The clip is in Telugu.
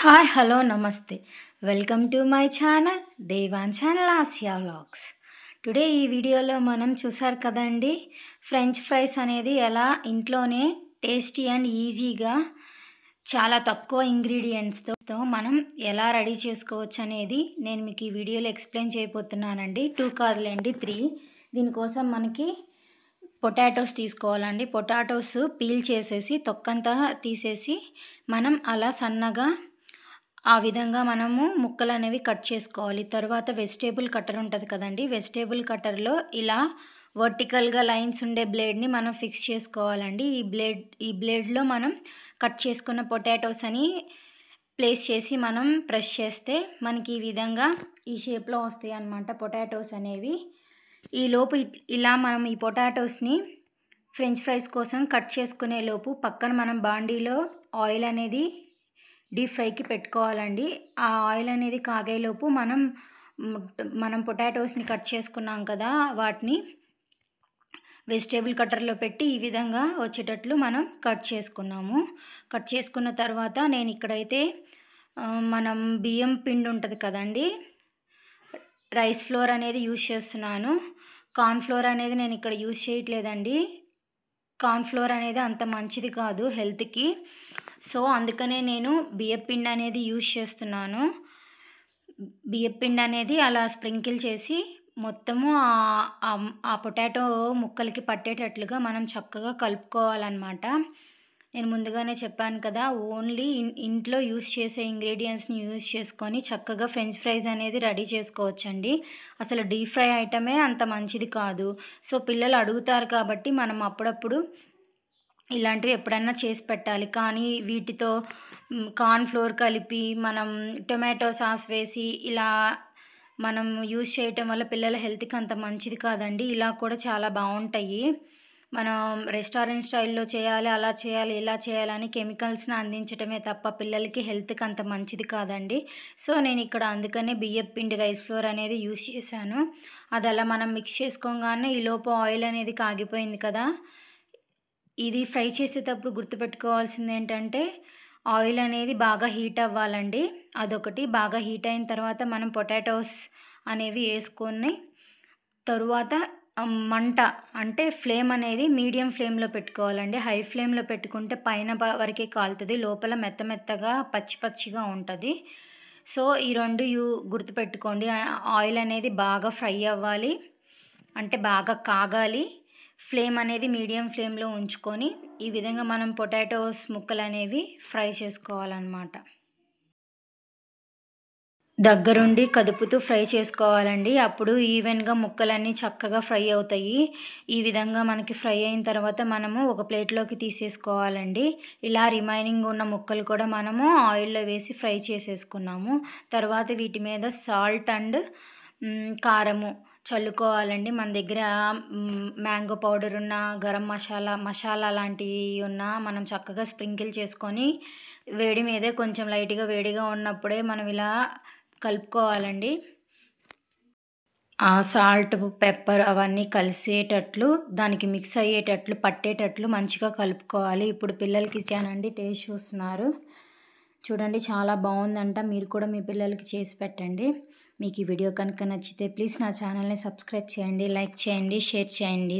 హాయ్ హలో నమస్తే welcome to my channel Devan channel Asia vlogs. Today ఈ వీడియోలో మనం చూసారు కదండి, ఫ్రెంచ్ ఫ్రైస్ అనేది ఎలా ఇంట్లోనే టేస్టీ అండ్ ఈజీగా చాలా తక్కువ ఇంగ్రీడియంట్స్తో మనం ఎలా రెడీ చేసుకోవచ్చు అనేది నేను మీకు ఈ వీడియోలో ఎక్స్ప్లెయిన్ చేయబోతున్నానండి. 2 కాదులేండి 3. దీనికోసం మనకి పొటాటోస్ తీసుకోవాలండి. పొటాటోస్ పీల్ చేసేసి తొక్కంతా తీసేసి మనం అలా సన్నగా ఆ విధంగా మనము ముక్కలు అనేవి కట్ చేసుకోవాలి. తర్వాత వెజిటేబుల్ కట్టర్ ఉంటుంది కదండి, వెజిటేబుల్ కట్టర్లో ఇలా వర్టికల్గా లైన్స్ ఉండే బ్లేడ్ని మనం ఫిక్స్ చేసుకోవాలండి. ఈ బ్లేడ్లో మనం కట్ చేసుకున్న పొటాటోస్ అని ప్లేస్ చేసి మనం ప్రెస్ చేస్తే మనకి ఈ విధంగా ఈ షేప్లో వస్తాయి అన్నమాట పొటాటోస్ అనేవి. ఈలోపు ఇలా మనం ఈ పొటాటోస్ని ఫ్రెంచ్ ఫ్రైస్ కోసం కట్ చేసుకునే లోపు పక్కన మనం బాండీలో ఆయిల్ అనేది డీప్ ఫ్రైకి పెట్టుకోవాలండి. ఆ ఆయిల్ అనేది కాగేలోపు మనం పొటాటోస్ని కట్ చేసుకున్నాం కదా, వాటిని వెజిటేబుల్ కట్టర్లో పెట్టి ఈ విధంగా వచ్చేటట్లు మనం కట్ చేసుకున్నాము. కట్ చేసుకున్న తర్వాత నేను ఇక్కడైతే మనం బియ్యం పిండి ఉంటుంది కదండి, రైస్ ఫ్లోర్ అనేది యూజ్ చేస్తున్నాను. కార్న్ ఫ్లోర్ అనేది నేను ఇక్కడ యూజ్ చేయట్లేదండి. కార్న్ ఫ్లోర్ అనేది అంత మంచిది కాదు హెల్త్కి. సో అందుకనే నేను బియ్యపిండి అనేది యూజ్ చేస్తున్నాను. బియ్యపిండి అనేది అలా స్ప్రింకిల్ చేసి మొత్తము ఆ పొటాటో ముక్కలకి పట్టేటట్లుగా మనం చక్కగా కలుపుకోవాలన్నమాట. నేను ముందుగానే చెప్పాను కదా, ఓన్లీ ఇంట్లో యూజ్ చేసే ఇంగ్రీడియంట్స్ని యూజ్ చేసుకొని చక్కగా ఫ్రెంచ్ ఫ్రైస్ అనేది రెడీ చేసుకోవచ్చండి. అసలు డీప్ ఫ్రై ఐటమే అంత మంచిది కాదు. సో పిల్లలు అడుగుతారు కాబట్టి మనం అప్పుడప్పుడు ఇలాంటివి ఎప్పుడన్నా చేసి పెట్టాలి. కానీ వీటితో కార్న్ ఫ్లోర్ కలిపి మనం టొమాటో సాస్ వేసి ఇలా మనం యూజ్ చేయటం వల్ల పిల్లల హెల్త్కి అంత మంచిది కాదండి. ఇలా కూడా చాలా బాగుంటాయి. మనం రెస్టారెంట్ స్టైల్లో చేయాలి, అలా చేయాలి, ఇలా చేయాలని కెమికల్స్ని అందించడమే తప్ప పిల్లలకి హెల్త్కి అంత మంచిది కాదండి. సో నేను ఇక్కడ అందుకనే బియ్యం పిండి రైస్ ఫ్లోర్ అనేది యూజ్ చేశాను. అది అలా మనం మిక్స్ చేసుకోగానే ఈలోపు ఆయిల్ అనేది కాగిపోయింది కదా. ఇది ఫ్రై చేసేటప్పుడు గుర్తుపెట్టుకోవాల్సింది ఏంటంటే ఆయిల్ అనేది బాగా హీట్ అవ్వాలండి. అదొకటి. బాగా హీట్ అయిన తర్వాత మనం పొటాటోస్ అనేవి వేసుకొని తరువాత మంట అంటే ఫ్లేమ్ అనేది మీడియం ఫ్లేమ్లో పెట్టుకోవాలండి. హై ఫ్లేమ్లో పెట్టుకుంటే పైన వరకే కాలుతుంది, లోపల మెత్తగా పచ్చిగా ఉంటుంది. సో ఈ రెండు గుర్తుపెట్టుకోండి. ఆయిల్ అనేది బాగా ఫ్రై అవ్వాలి, అంటే బాగా కాగాలి. ఫ్లేమ్ అనేది మీడియం ఫ్లేమ్లో ఉంచుకొని ఈ విధంగా మనం పొటాటోస్ ముక్కలు అనేవి ఫ్రై చేసుకోవాలన్నమాట. దగ్గరుండి కదుపుతూ ఫ్రై చేసుకోవాలండి. అప్పుడు ఈవెన్గా ముక్కలన్నీ చక్కగా ఫ్రై అవుతాయి. ఈ విధంగా మనకి ఫ్రై అయిన తర్వాత మనము ఒక ప్లేట్లోకి తీసేసుకోవాలండి. ఇలా రిమైనింగ్ ఉన్న ముక్కలు కూడా మనము ఆయిల్లో వేసి ఫ్రై చేసేసుకున్నాము. తర్వాత వీటి మీద సాల్ట్ అండ్ కారము చల్లుకోవాలండి. మన దగ్గర మ్యాంగో పౌడర్ ఉన్న, గరం మసాలా లాంటివి ఉన్నా మనం చక్కగా స్ప్రింకిల్ చేసుకొని వేడి మీదే కొంచెం లైట్గా వేడిగా ఉన్నప్పుడే మనం ఇలా కలుపుకోవాలండి. ఆ సాల్ట్, పెప్పర్ అవన్నీ కలిసేటట్లు, దానికి మిక్స్ అయ్యేటట్లు, పట్టేటట్లు మంచిగా కలుపుకోవాలి. ఇప్పుడు పిల్లలకి ఇచ్చానండి, టేస్ట్ చూస్తున్నారు. చూడండి చాలా బాగుందంట. మీరు కూడా మీ పిల్లలకి చేసి పెట్టండి. మీకు ఈ వీడియో కనుక నచ్చితే ప్లీజ్ నా ఛానల్ని సబ్స్క్రైబ్ చేయండి, లైక్ చేయండి, షేర్ చేయండి.